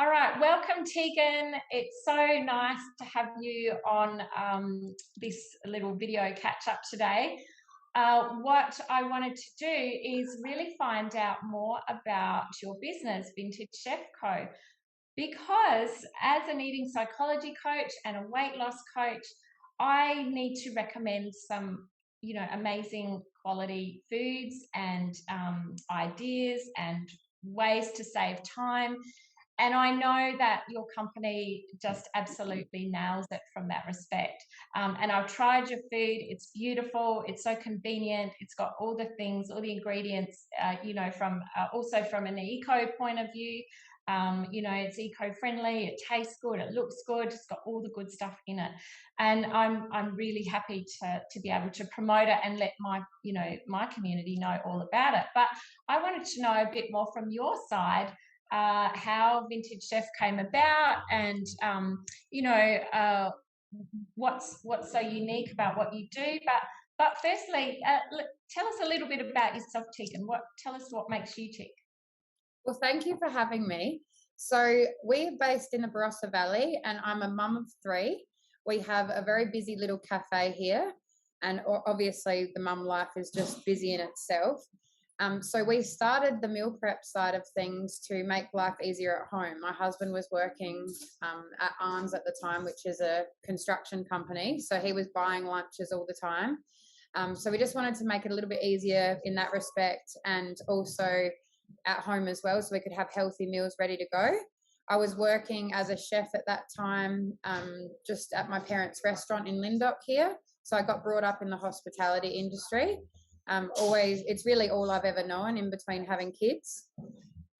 All right, welcome, Tegan. It's so nice to have you on this little video catch up today. What I wanted to do is really find out more about your business, Vintage Chef Co. Because as an eating psychology coach and a weight loss coach, I need to recommend some, amazing quality foods and ideas and ways to save time. And I know that your company just absolutely nails it from that respect. And I've tried your food. It's beautiful. It's so convenient. It's got all the things, all the ingredients, from also from an eco point of view. It's eco-friendly. It tastes good. It looks good. It's got all the good stuff in it. And I'm really happy to be able to promote it and let my community know all about it. But I wanted to know a bit more from your side, how Vintage Chef came about, and what's so unique about what you do. But firstly, tell us a little bit about yourself, Tegan. Tell us what makes you tick. Well, thank you for having me. So we're based in the Barossa Valley, and I'm a mum of 3. We have a very busy little cafe here, and obviously the mum life is just busy in itself. So we started the meal prep side of things to make life easier at home. My husband was working at Arns at the time, which is a construction company. So he was buying lunches all the time. So we just wanted to make it a little bit easier in that respect, and also at home as well, so we could have healthy meals ready to go. I was working as a chef at that time, just at my parents' restaurant in Lyndoch here. So I got brought up in the hospitality industry. It's really all I've ever known in between having kids.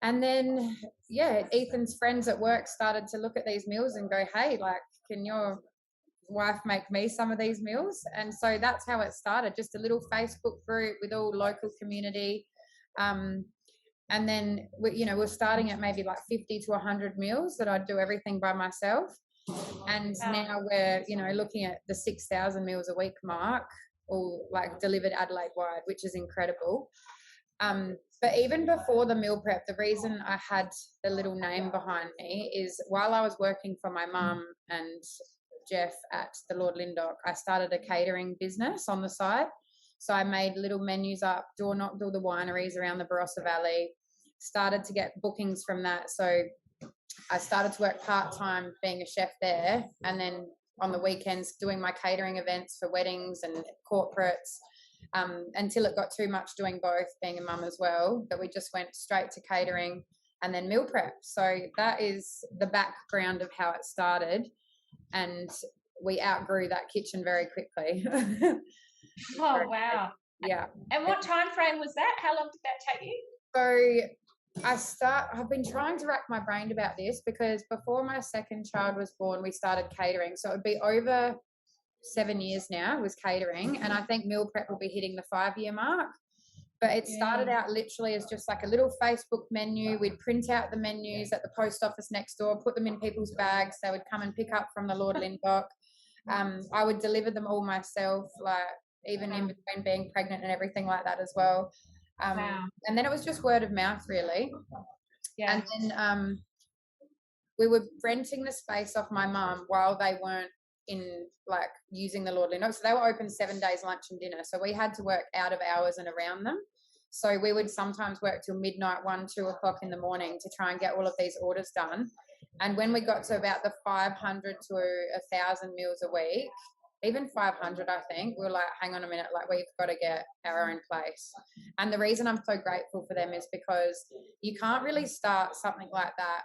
And then, Ethan's friends at work started to look at these meals and go, hey, can your wife make me some of these meals? And so that's how it started, just a little Facebook group with all local community. And then, we're starting at maybe 50 to 100 meals that I'd do everything by myself. And now we're, looking at the 6,000 meals a week mark, all delivered Adelaide wide, which is incredible. But even before the meal prep, the reason I had the little name behind me is while I was working for my mum and Jeff at the Lord Lyndoch, I started a catering business on the side. So I made little menus up, door-knocked all the wineries around the Barossa Valley, started to get bookings from that. So I started to work part-time being a chef there, and then on the weekends doing my catering events for weddings and corporates, until it got too much doing both, being a mum as well, that we just went straight to catering and then meal prep. So that is the background of how it started, and we outgrew that kitchen very quickly. Oh, wow. Yeah. And what time frame was that? How long did that take you? So I've been trying to rack my brain about this, because before my second child was born, we started catering. So it would be over 7 years now was catering. And I think meal prep will be hitting the 5-year mark. But it started out literally as just a little Facebook menu. We'd print out the menus at the post office next door, put them in people's bags. They would come and pick up from the Lord Lyndoch. I would deliver them all myself, even in between being pregnant and everything like that as well. And then it was just word of mouth, really. And then we were renting the space off my mum while they weren't in using the Lord Lyndoch. So they were open 7 days, lunch and dinner. So we had to work out of hours and around them. So we would sometimes work till midnight, 1, 2 o'clock in the morning to try and get all of these orders done. And when we got to about the 500 to 1,000 meals a week, even 500, I think, we were hang on a minute, we've got to get our own place. And the reason I'm so grateful for them is because you can't really start something like that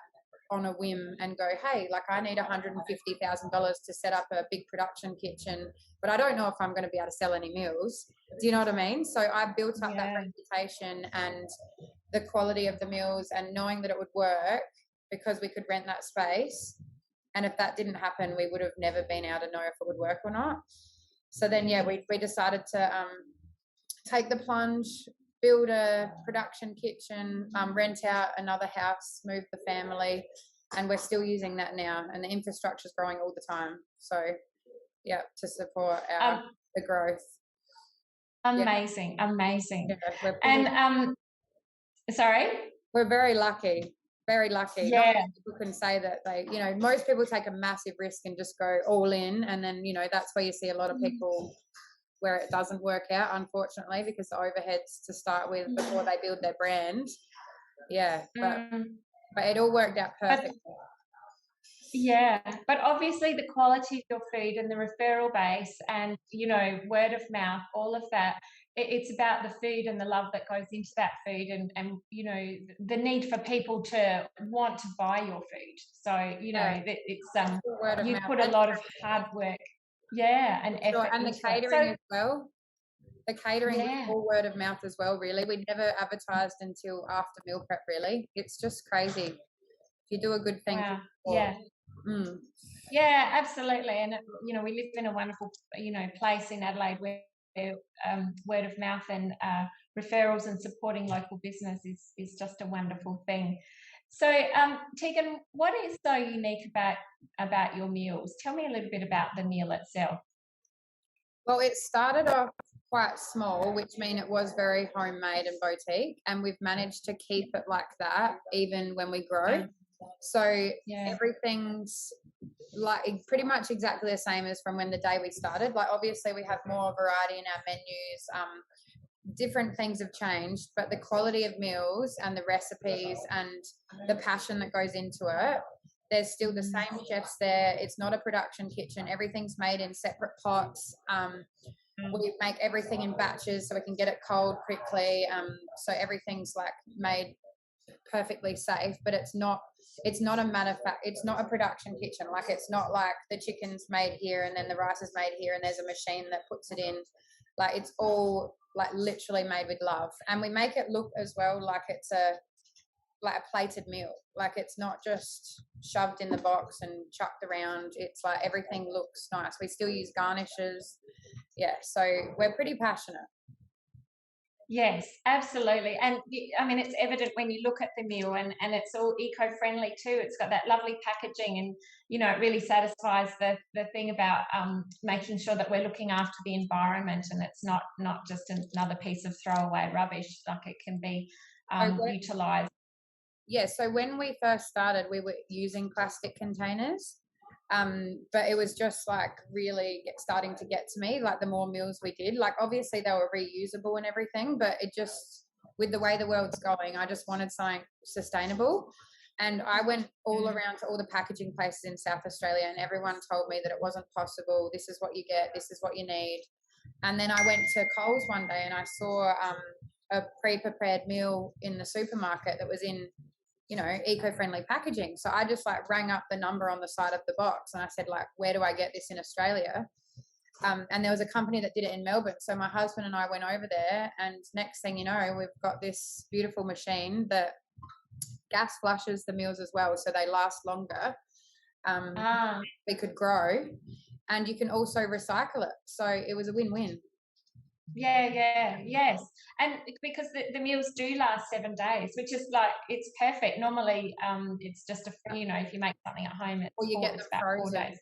on a whim and go, hey, I need $150,000 to set up a big production kitchen, but I don't know if I'm going to be able to sell any meals. Do you know what I mean? So I built up that reputation and the quality of the meals, and knowing that it would work because we could rent that space. And if that didn't happen, we would have never been able to know if it would work or not. So then, we decided to take the plunge, build a production kitchen, rent out another house, move the family, and we're still using that now. And the infrastructure is growing all the time. So, to support the growth. Amazing. Yeah, And sorry? We're very lucky. very lucky. Not Yeah. many people can say that they, most people take a massive risk and just go all in, and then that's where you see a lot of people where it doesn't work out, unfortunately, because the overheads to start with before they build their brand. Yeah, but it all worked out perfectly. Yeah, but obviously the quality of your food and the referral base and, word of mouth, all of that, it's about the food and the love that goes into that food and the need for people to want to buy your food. So, it's word of you mouth. put a lot of hard work, and effort and the into catering it. as well. The catering was Yeah. all word of mouth as well, really. We never advertised until after meal prep, really. It's just crazy. If you do a good thing. Wow. Yeah. Yeah, absolutely. And, we live in a wonderful, place in Adelaide where word of mouth and referrals and supporting local business is just a wonderful thing. So, Tegan, what is so unique about your meals? Tell me a little bit about the meal itself. Well, it started off quite small, which means it was very homemade and boutique, and we've managed to keep it like that even when we grow. So everything's like pretty much exactly the same as from when the day we started. Like obviously we have more variety in our menus. Different things have changed, but the quality of meals and the recipes and the passion that goes into it, there's still the same chefs there. It's not a production kitchen. Everything's made in separate pots. We make everything in batches so we can get it cold quickly. So everything's like made perfectly safe, but it's not a production kitchen. Like it's not like the chicken's made here and then the rice is made here and there's a machine that puts it in. Like it's all like literally made with love, and we make it look as well like it's a plated meal. Like it's not just shoved in the box and chucked around. It's like everything looks nice. We still use garnishes. Yeah, so we're pretty passionate. Yes, absolutely. And I mean, it's evident when you look at the meal and it's all eco-friendly too. It's got that lovely packaging and, it really satisfies the thing about making sure that we're looking after the environment and it's not just another piece of throwaway rubbish, like it can be utilised. Yeah, so when we first started, we were using plastic containers. But it was just like really starting to get to me, like the more meals we did, like obviously they were reusable and everything, but it just, with the way the world's going, I just wanted something sustainable. And I went all around to all the packaging places in South Australia and everyone told me that it wasn't possible. This is what you get. This is what you need. And then I went to Coles one day and I saw a pre-prepared meal in the supermarket that was in eco-friendly packaging. So I just like rang up the number on the side of the box and I said, like, where do I get this in Australia? And there was a company that did it in Melbourne. So my husband and I went over there, and next thing you know, we've got this beautiful machine that gas flushes the meals as well, so they last longer. We could grow, and you can also recycle it. So it was a win-win. Yes. And because the meals do last 7 days, which is like, it's perfect. Normally, it's just if you make something at home, it's about 4 days.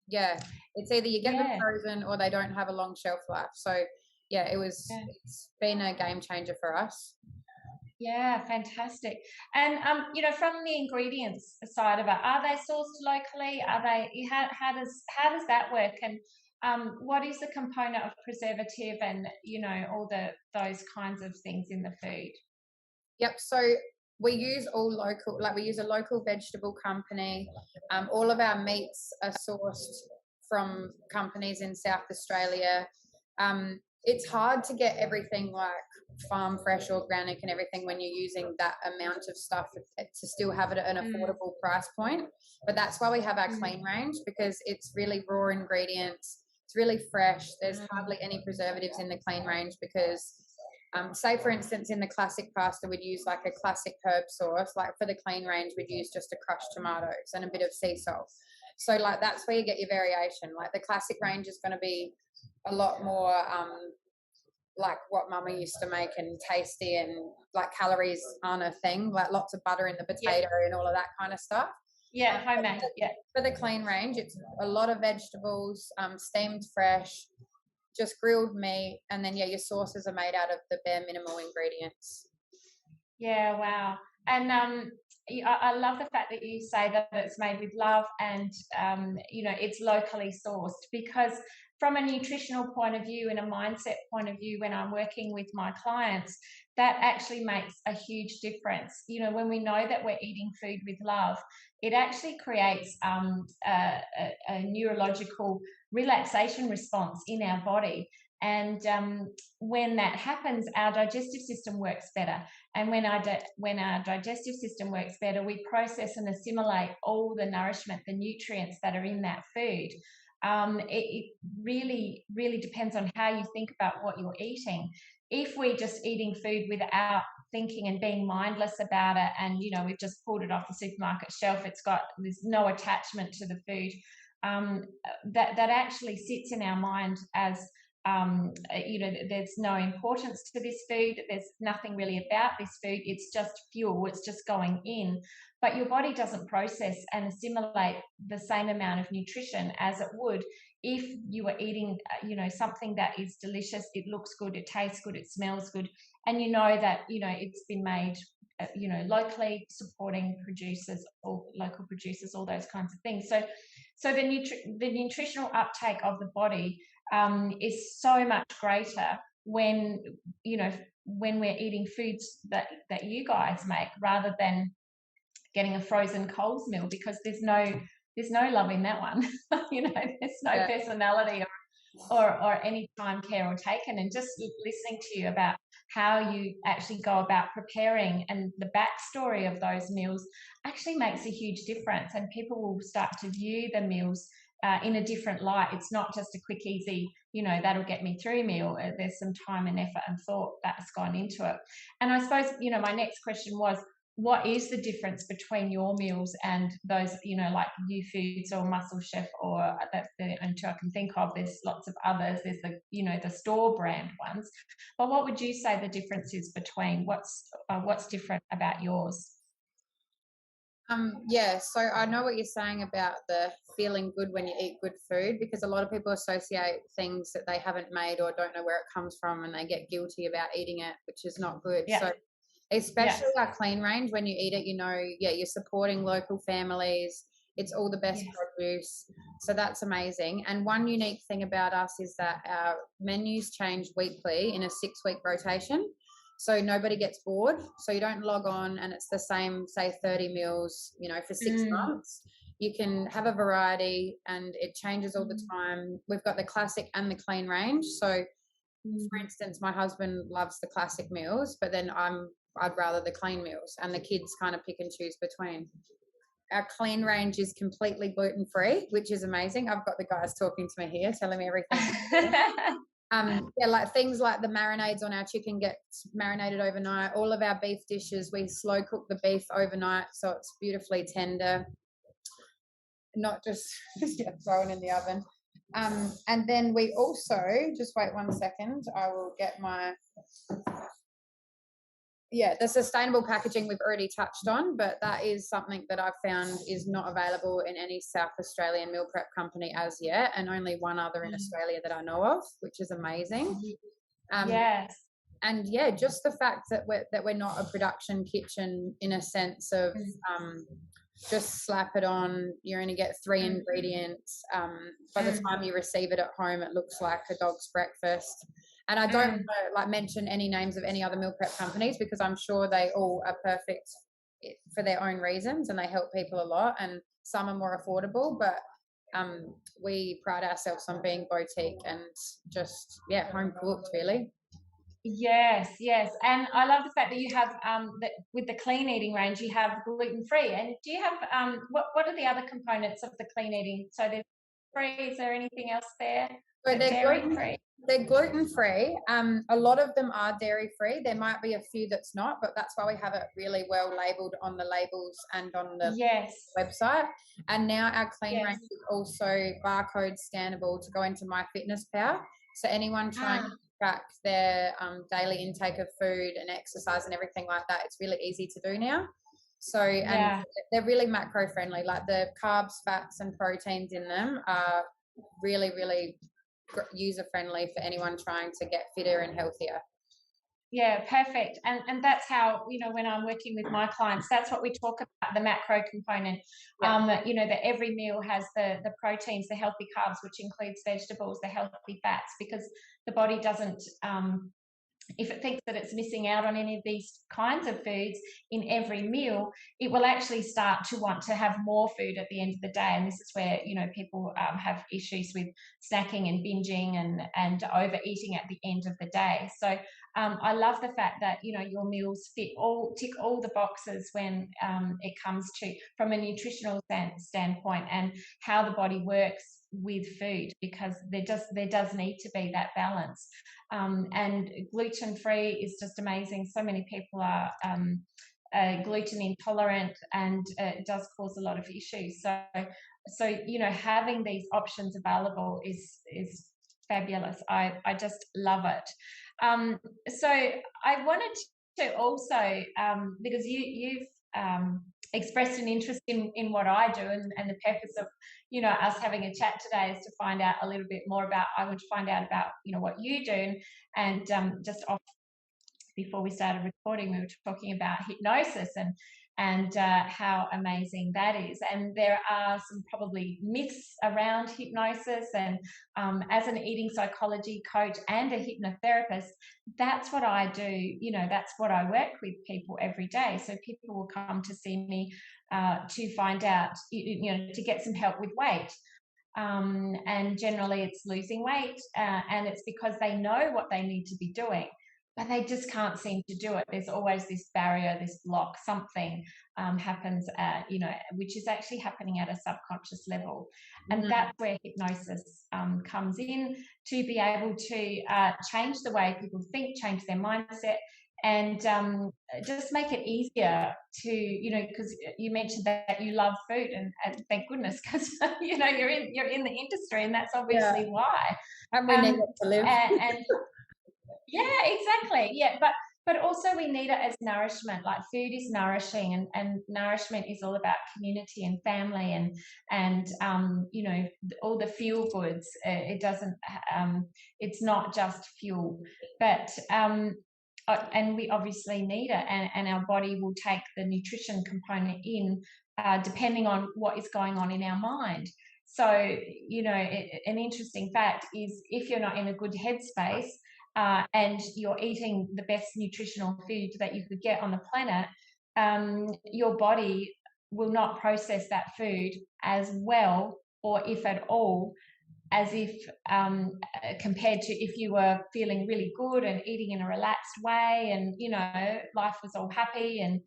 Yeah, it's either you get them frozen or they don't have a long shelf life. So yeah, it's been a game changer for us. Yeah, fantastic. And from the ingredients side of it, are they sourced locally? Are they how does that work? And what is the component of preservative and all those kinds of things in the food? Yep. So we use all local, like we use a local vegetable company. All of our meats are sourced from companies in South Australia. It's hard to get everything like farm fresh, organic and everything when you're using that amount of stuff to still have it at an affordable price point. But that's why we have our clean range, because it's really raw ingredients. It's really fresh. There's hardly any preservatives in the clean range because say for instance in the classic pasta we'd use like a classic herb sauce. Like for the clean range we'd use just a crushed tomatoes and a bit of sea salt. So like that's where you get your variation. Like the classic range is going to be a lot more like what mama used to make and tasty, and like calories aren't a thing, like lots of butter in the potato and all of that kind of stuff. Yeah, homemade. For the clean range it's a lot of vegetables, steamed fresh, just grilled meat, and then your sauces are made out of the bare minimal ingredients. Yeah, wow. And I love the fact that you say that it's made with love and, it's locally sourced, because from a nutritional point of view and a mindset point of view, when I'm working with my clients, that actually makes a huge difference. When we know that we're eating food with love, it actually creates a neurological relaxation response in our body. And when that happens, our digestive system works better. And when our digestive system works better, we process and assimilate all the nourishment, the nutrients that are in that food. It really, really depends on how you think about what you're eating. If we're just eating food without thinking and being mindless about it, and we've just pulled it off the supermarket shelf, there's no attachment to the food, that actually sits in our mind as there's no importance to this food. There's nothing really about this food. It's just fuel. It's just going in. But your body doesn't process and assimilate the same amount of nutrition as it would if you were eating, something that is delicious. It looks good. It tastes good. It smells good. And that, it's been made, locally, supporting producers or local producers, all those kinds of things. So the nutritional uptake of the body is so much greater when we're eating foods that you guys make, rather than getting a frozen Coles meal, because there's no love in that one. There's no personality or any time, care or taken. And just listening to you about how you actually go about preparing and the backstory of those meals actually makes a huge difference, and people will start to view the meals in a different light. It's not just a quick, easy, that'll get me through meal. There's some time and effort and thought that's gone into it. And I suppose, my next question was, what is the difference between your meals and those, like New Foods or Muscle Chef, or that's the only two I can think of. There's lots of others. There's the store brand ones. But what would you say the difference is between what's different about yours? So I know what you're saying about the feeling good when you eat good food, because a lot of people associate things that they haven't made or don't know where it comes from, and they get guilty about eating it, which is not good. Yeah. So especially our clean range, when you eat it, you're supporting local families. It's all the best produce. So that's amazing. And one unique thing about us is that our menus change weekly in a 6-week rotation. So nobody gets bored. So you don't log on and it's the same, say 30 meals, for 6 months. You can have a variety and it changes all the time. We've got the classic and the clean range. So for instance, my husband loves the classic meals, but then I'd rather the clean meals, and the kids kind of pick and choose between. Our clean range is completely gluten-free, which is amazing. I've got the guys talking to me here, telling me everything. Like things like the marinades on our chicken get marinated overnight. All of our beef dishes, we slow cook the beef overnight, so it's beautifully tender, not just thrown in the oven. And then we also, just wait 1 second, I will get my, the sustainable packaging we've already touched on, but that is something that I've found is not available in any South Australian meal prep company as yet, and only one other in Australia that I know of, which is amazing. Yes. And just the fact that we're not a production kitchen in a sense of just slap it on, you only get 3 ingredients. By the time you receive it at home, it looks like a dog's breakfast. And I don't want to mention any names of any other meal prep companies, because I'm sure they all are perfect for their own reasons and they help people a lot, and some are more affordable, but we pride ourselves on being boutique and just home cooked, really. Yes, and I love the fact that you have that with the clean eating range, you have gluten free. And do you have what are the other components of the clean eating? So there's free. Is there anything else there? So they're dairy free. They're gluten free. A lot of them are dairy free. There might be a few that's not, but that's why we have it really well labeled on the labels and on the website. And now our clean range is also barcode scannable to go into MyFitnessPal. So anyone trying to track their daily intake of food and exercise and everything like that, it's really easy to do now. So, and they're really macro friendly, like the carbs, fats and proteins in them are really, really user friendly for anyone trying to get fitter and healthier. Yeah, perfect. And that's how, when I'm working with my clients, that's what we talk about, the macro component. Yeah. That every meal has the proteins, the healthy carbs, which includes vegetables, the healthy fats, because the body doesn't, if it thinks that it's missing out on any of these kinds of foods in every meal, it will actually start to want to have more food at the end of the day. And this is where, people have issues with snacking and binging and overeating at the end of the day. So I love the fact that, your meals tick all the boxes when it comes to, from a nutritional standpoint, and how the body works with food, because there does need to be that balance. And gluten-free is just amazing. So many people are gluten intolerant, and it does cause a lot of issues. So having these options available is fabulous. I just love it. So I wanted to also, because you've expressed an interest in what I do, and the purpose of us having a chat today is to find out a little bit more about, I want to find out about what you do. And just off before we started recording, we were talking about hypnosis and how amazing that is. And there are some probably myths around hypnosis. And as an eating psychology coach and a hypnotherapist, that's what I do. That's what I work with people every day. So people will come to see me to find out, to get some help with weight. And generally it's losing weight, and it's because they know what they need to be doing, but they just can't seem to do it. There's always this barrier, this block, something happens, which is actually happening at a subconscious level. And that's where hypnosis comes in, to be able to change the way people think, change their mindset, and just make it easier to, because you mentioned that you love food, and thank goodness, because you're in the industry, and that's obviously why. And we need it to live. And yeah, exactly. Yeah, but also we need it as nourishment. Like, food is nourishing, and nourishment is all about community and family, and all the fuel goods. It doesn't. It's not just fuel, but and we obviously need it, and our body will take the nutrition component in, depending on what is going on in our mind. So, an interesting fact is, if you're not in a good headspace, and you're eating the best nutritional food that you could get on the planet, your body will not process that food as well, or if at all, as if compared to if you were feeling really good and eating in a relaxed way, and life was all happy, and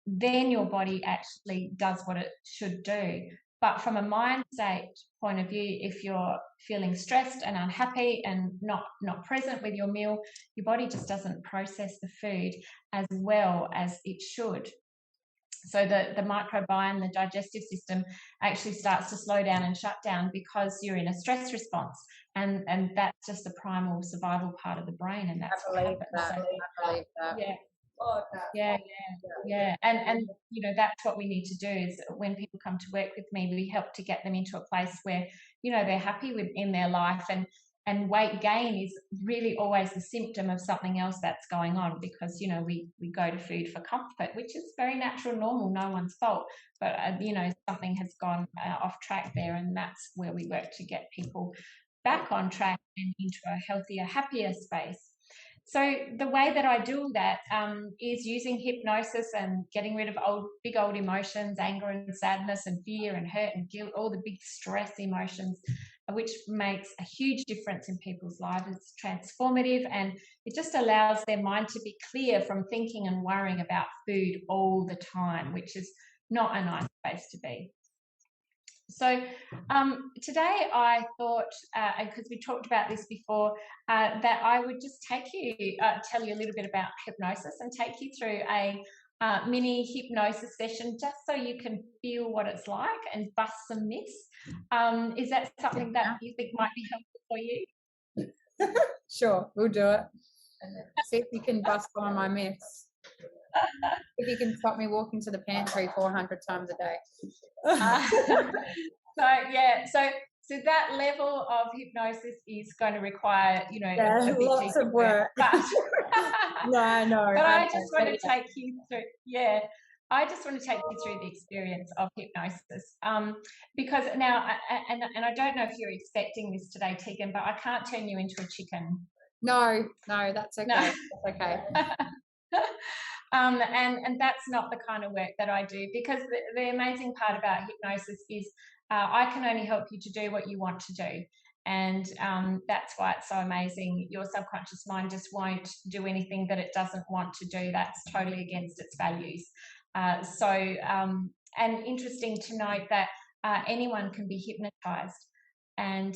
then your body actually does what it should do. But from a mind state point of view, if you're feeling stressed and unhappy and not present with your meal, your body just doesn't process the food as well as it should. So the microbiome, the digestive system, actually starts to slow down and shut down, because you're in a stress response, and that's just the primal survival part of the brain, and that's what happens. I believe that. Yeah. And that's what we need to do, is when people come to work with me, we help to get them into a place where they're happy in their life, and weight gain is really always the symptom of something else that's going on, because we go to food for comfort, which is very natural, normal, no one's fault, but something has gone off track there, and that's where we work to get people back on track and into a healthier, happier space. So the way that I do that is using hypnosis and getting rid of big old emotions, anger and sadness and fear and hurt and guilt, all the big stress emotions, which makes a huge difference in people's lives. It's transformative, and it just allows their mind to be clear from thinking and worrying about food all the time, which is not a nice place to be. So today I thought, because we talked about this before, that I would just tell you a little bit about hypnosis, and take you through a mini hypnosis session, just so you can feel what it's like and bust some myths. Is that something that you think might be helpful for you? Sure, we'll do it. See if you can bust some of my myths. If you can stop me walking to the pantry 400 times a day. So So that level of hypnosis is going to require, Yeah, a bit lots deeper of work. work. But No, I know. but I I know. just want to take you through, yeah. I just want to take you through the experience of hypnosis, because now, and I don't know if you're expecting this today, Tegan, but I can't turn you into a chicken. No, that's okay. No. That's okay. And that's not the kind of work that I do, because the amazing part about hypnosis is I can only help you to do what you want to do. And that's why it's so amazing. Your subconscious mind just won't do anything that it doesn't want to do. That's totally against its values. And interesting to note that anyone can be hypnotized. And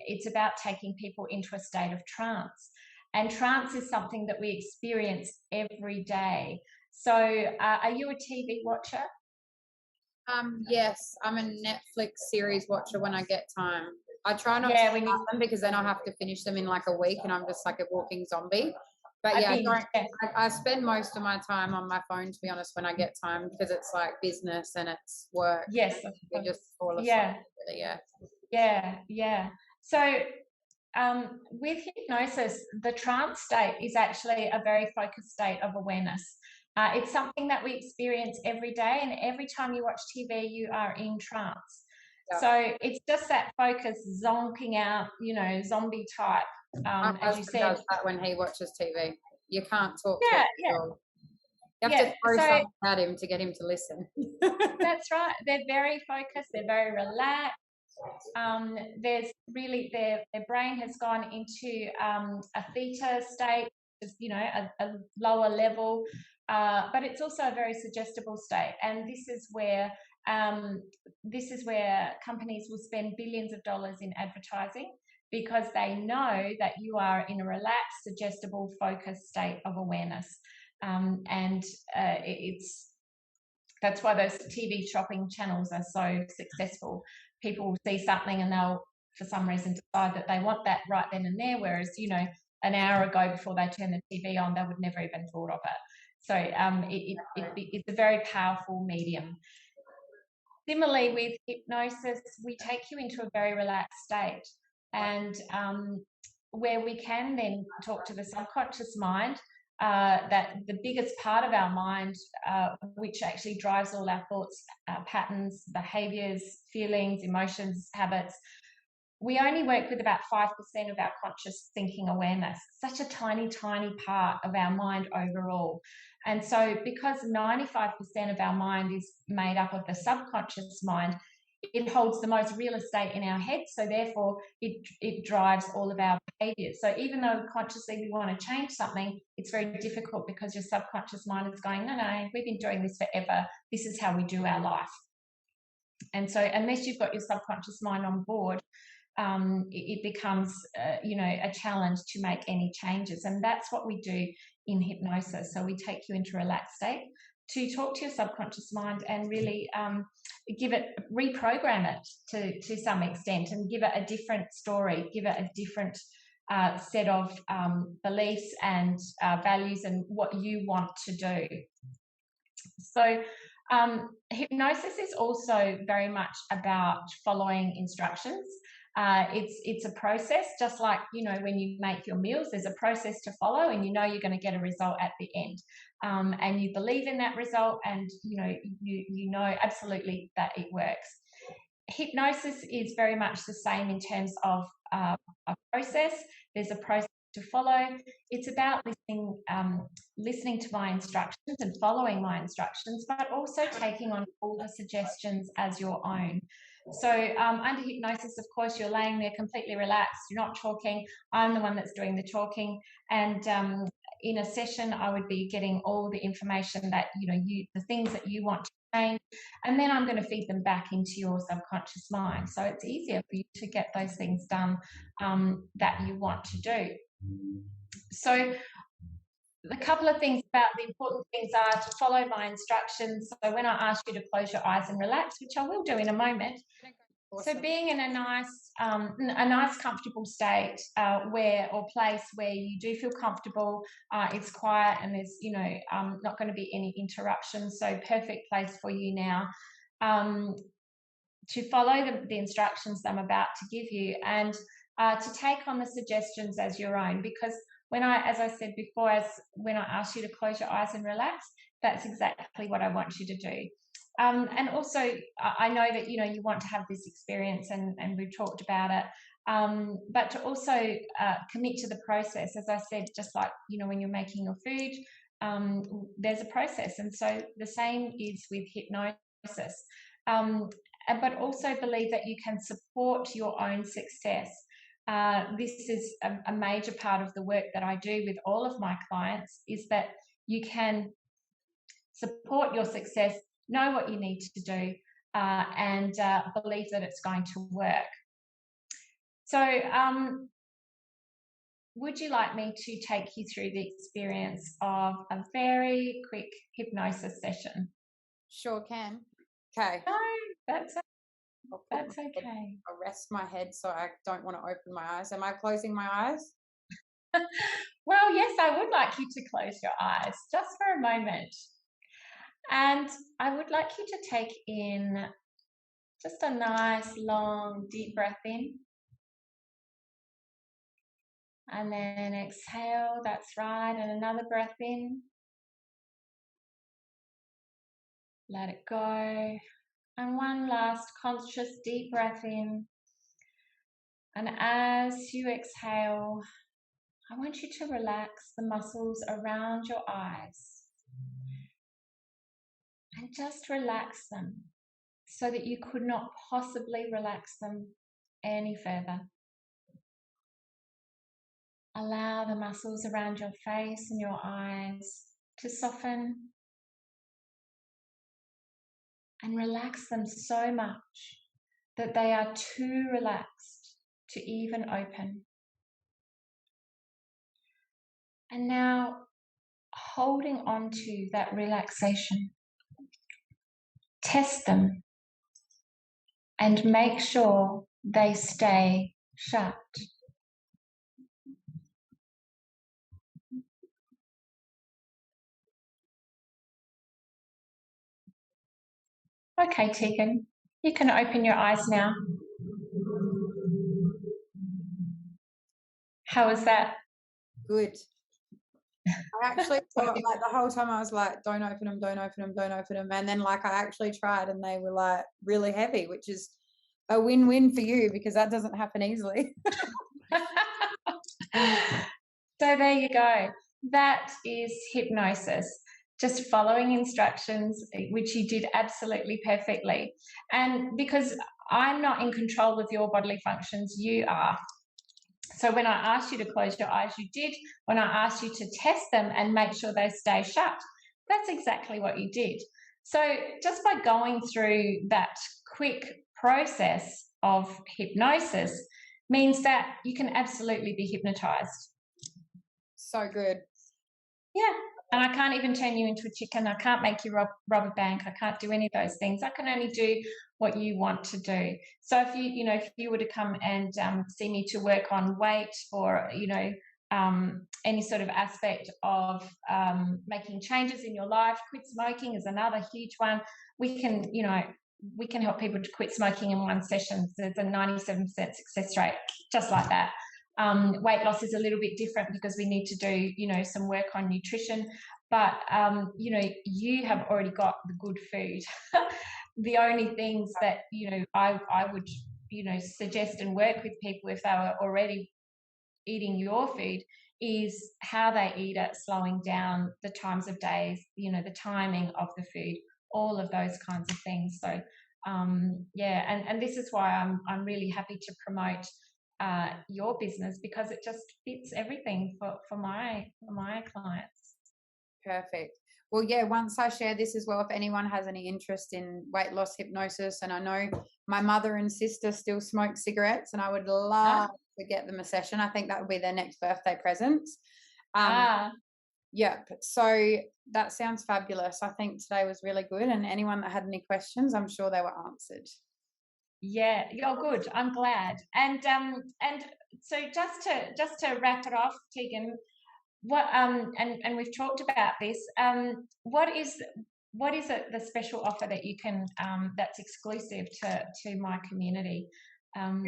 it's about taking people into a state of trance. And trance is something that we experience every day. So are you a TV watcher? Yes, I'm a Netflix series watcher when I get time. I try not to Yeah, start them because then I have to finish them in like a week and I'm just like a walking zombie. But yeah, I spend most of my time on my phone, to be honest, when I get time, because it's like business and it's work. Yes. We just fall asleep. Yeah. Really, yeah. Yeah. Yeah. So with hypnosis, the trance state is actually a very focused state of awareness. It's something that we experience every day, and every time you watch TV, you are in trance. Yeah. So it's just that focus zonking out, zombie type, as you said. Does that when he watches TV. You can't talk to Yeah, him yeah. at all. You have to throw something at him to get him to listen. That's right. They're very focused. They're very relaxed. There's really their brain has gone into a theta state, a lower level, but it's also a very suggestible state. And this is where companies will spend billions of dollars in advertising, because they know that you are in a relaxed, suggestible, focused state of awareness. And that's why those TV shopping channels are so successful. People will see something and they'll, for some reason, decide that they want that right then and there, whereas, an hour ago before they turn the TV on, they would never even thought of it. So it's a very powerful medium. Similarly, with hypnosis, we take you into a very relaxed state, and where we can then talk to the subconscious mind, that the biggest part of our mind, which actually drives all our thoughts, patterns, behaviors, feelings, emotions, habits. We only work with about 5% of our conscious thinking awareness, such a tiny, tiny part of our mind overall. And so because 95% of our mind is made up of the subconscious mind, it holds the most real estate in our head. So therefore, it drives all of our behaviors. So even though consciously we want to change something, it's very difficult because your subconscious mind is going, no, we've been doing this forever. This is how we do our life. And so unless you've got your subconscious mind on board, it becomes, a challenge to make any changes. And that's what we do in hypnosis. So we take you into a relaxed state to talk to your subconscious mind and really reprogram it to some extent, and give it a different story, give it a different set of beliefs and values and what you want to do. So hypnosis is also very much about following instructions. It's a process, just like, when you make your meals, there's a process to follow, and you're going to get a result at the end. And you believe in that result, and you know absolutely that it works. Hypnosis is very much the same in terms of a process. There's a process to follow. It's about listening to my instructions and following my instructions, but also taking on all the suggestions as your own. So under hypnosis, of course, you're laying there completely relaxed. You're not talking. I'm the one that's doing the talking. And in a session, I would be getting all the information that, the things that you want to change. And then I'm going to feed them back into your subconscious mind. So it's easier for you to get those things done that you want to do. So a couple of things about the important things are to follow my instructions. So when I ask you to close your eyes and relax, which I will do in a moment. Awesome. So being in a nice comfortable state or place where you do feel comfortable, it's quiet, and there's not going to be any interruptions. So perfect place for you now. to follow the instructions I'm about to give you, and to take on the suggestions as your own. Because as I said before, when I ask you to close your eyes and relax, that's exactly what I want you to do. And also, I know that you want to have this experience, and we've talked about it. But to also commit to the process, as I said, just like when you're making your food, there's a process, and so the same is with hypnosis. But also believe that you can support your own success. This is a major part of the work that I do with all of my clients, is that you can support your success, know what you need to do, and believe that it's going to work. So would you like me to take you through the experience of a very quick hypnosis session? Sure can. Okay. No, that's okay. I'll rest my head so I don't want to open my eyes. Am I closing my eyes? Well, yes, I would like you to close your eyes just for a moment. And I would like you to take in just a nice, long, deep breath in. And then exhale, that's right, and another breath in. Let it go. And one last conscious deep breath in. And as you exhale, I want you to relax the muscles around your eyes. And just relax them so that you could not possibly relax them any further. Allow the muscles around your face and your eyes to soften, and relax them so much that they are too relaxed to even open. And now, holding on to that relaxation, test them and make sure they stay shut. Okay, Tegan, you can open your eyes now. How was that? Good. I actually thought, like, the whole time I was like, don't open them, don't open them, don't open them. And then, like, I actually tried and they were like really heavy, which is a win-win for you because that doesn't happen easily. So there you go. That is hypnosis. Just following instructions, which you did absolutely perfectly. And because I'm not in control of your bodily functions, you are. So when I asked you to close your eyes, you did. When I asked you to test them and make sure they stay shut, that's exactly what you did. So just by going through that quick process of hypnosis means that you can absolutely be hypnotized. So good. Yeah. And I can't even turn you into a chicken. I can't make you rob a bank. I can't do any of those things. I can only do what you want to do. So if you were to come and see me to work on weight, or any sort of aspect of making changes in your life, quit smoking is another huge one. We can help people to quit smoking in one session. So there's a 97% success rate, just like that. Weight loss is a little bit different because we need to do, some work on nutrition, but, you have already got the good food. The only things that, I would, suggest and work with people if they were already eating your food is how they eat it, slowing down the times of days, the timing of the food, all of those kinds of things. So, and this is why I'm really happy to promote your business, because it just fits everything for my clients. Perfect. Well, yeah, once I share this as well, if anyone has any interest in weight loss hypnosis, and I know my mother and sister still smoke cigarettes, and I would love to get them a session. I think that would be their next birthday presents. Yep. So that sounds fabulous. I think today was really good, and anyone that had any questions, I'm sure they were answered. Yeah, you're good. I'm glad. And so just to wrap it off, Tegan, what and we've talked about this. what is it, the special offer that you can, that's exclusive to my community?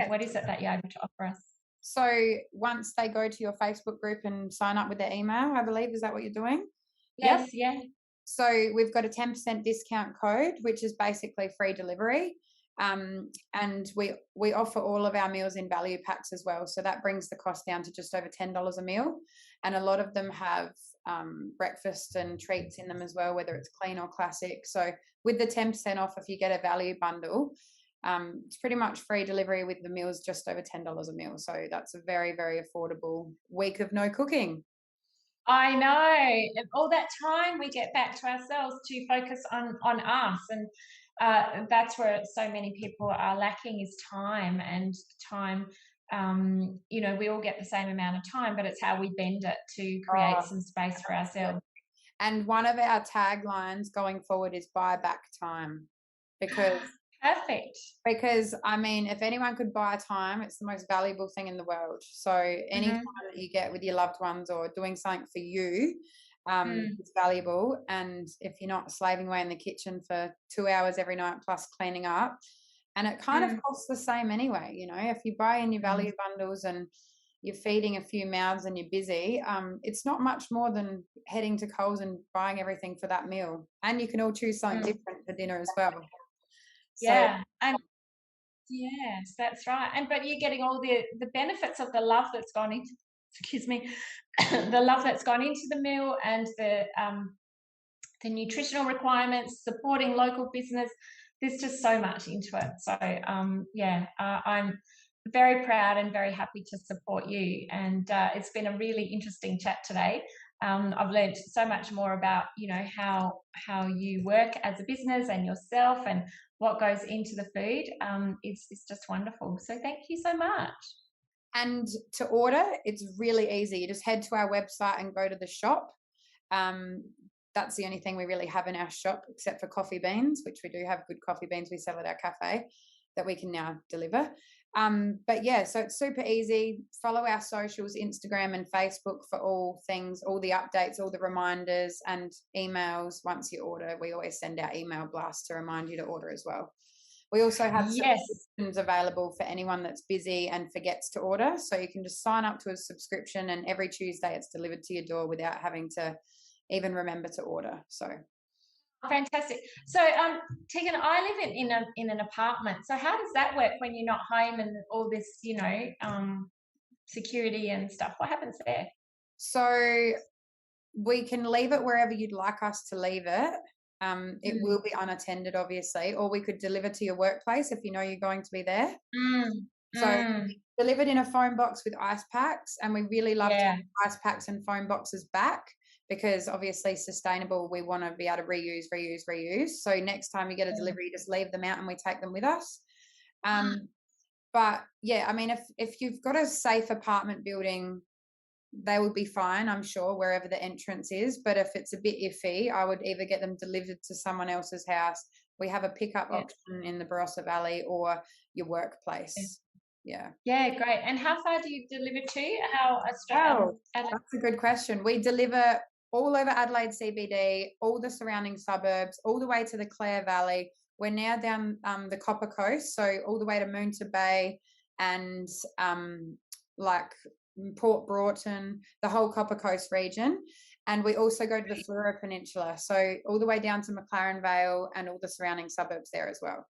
What is it that you're able to offer us? So once they go to your Facebook group and sign up with their email, I believe, is that what you're doing? Yes, yeah. So we've got a 10% discount code, which is basically free delivery. And we offer all of our meals in value packs as well. So that brings the cost down to just over $10 a meal. And a lot of them have breakfast and treats in them as well, whether it's clean or classic. So with the 10% off, if you get a value bundle, it's pretty much free delivery with the meals just over $10 a meal. So that's a very, very affordable week of no cooking. I know. And all that time we get back to ourselves to focus on us. And that's where so many people are lacking, is time. And time, we all get the same amount of time, but it's how we bend it to create some space for ourselves. And one of our taglines going forward is buy back time, because perfect. Because I mean, if anyone could buy time, it's the most valuable thing in the world. So any time that you get with your loved ones or doing something for you, is valuable. And if you're not slaving away in the kitchen for 2 hours every night plus cleaning up, and it kind of costs the same anyway, if you buy in your value bundles and you're feeding a few mouths and you're busy, it's not much more than heading to Coles and buying everything for that meal. And you can all choose something different for dinner as well. Yeah. And yes, that's right. But you're getting all the benefits of the love that's gone into, the love that's gone into the meal, and the nutritional requirements, supporting local business. There's just so much into it. So I'm very proud and very happy to support you. And it's been a really interesting chat today. I've learned so much more about, how you work as a business and yourself and what goes into the food. It's just wonderful. So thank you so much. And to order, it's really easy. You just head to our website and go to the shop. That's the only thing we really have in our shop, except for coffee beans, which we do have good coffee beans we sell at our cafe that we can now deliver. But yeah, so it's super easy. Follow our socials, Instagram and Facebook, for all things, all the updates, all the reminders and emails. Once you order, we always send out email blasts to remind you to order as well. We also have subscriptions available for anyone that's busy and forgets to order. So you can just sign up to a subscription, and every Tuesday it's delivered to your door without having to even remember to order. So fantastic. So Tegan, I live in an apartment. So how does that work when you're not home and all this, security and stuff? What happens there? So we can leave it wherever you'd like us to leave it. It will be unattended, obviously, or we could deliver to your workplace if you know you're going to be there. So delivered in a foam box with ice packs, and we really love to have ice packs and foam boxes back, because obviously sustainable, we want to be able to reuse. So next time you get a delivery, you just leave them out and we take them with us. But yeah, I mean, if you've got a safe apartment building, they will be fine, I'm sure, wherever the entrance is. But if it's a bit iffy, I would either get them delivered to someone else's house. We have a pickup option in the Barossa Valley, or your workplace. Yeah, great. And how far do you deliver to? That's a good question. We deliver all over Adelaide CBD, all the surrounding suburbs, all the way to the Clare Valley. We're now down the Copper Coast, so all the way to Moonta Bay and like Port Broughton, the whole Copper Coast region. And we also go to the Fleurieu Peninsula, so all the way down to McLaren Vale and all the surrounding suburbs there as well.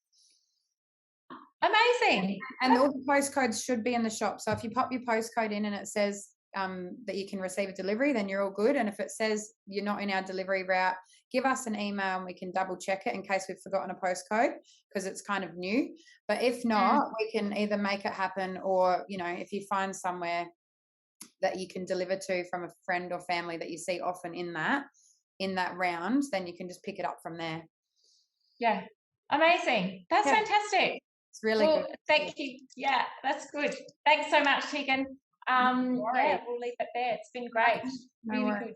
Amazing. And all the postcodes should be in the shop. So if you pop your postcode in and it says that you can receive a delivery, then you're all good. And if it says you're not in our delivery route, give us an email and we can double check it in case we've forgotten a postcode, because it's kind of new. But if not, we can either make it happen, or, if you find somewhere that you can deliver to from a friend or family that you see often in that round, then you can just pick it up from there. Yeah. Amazing. That's fantastic. It's really good. Thank you. Yeah, that's good. Thanks so much, Tegan. We'll leave it there. It's been great. Really good.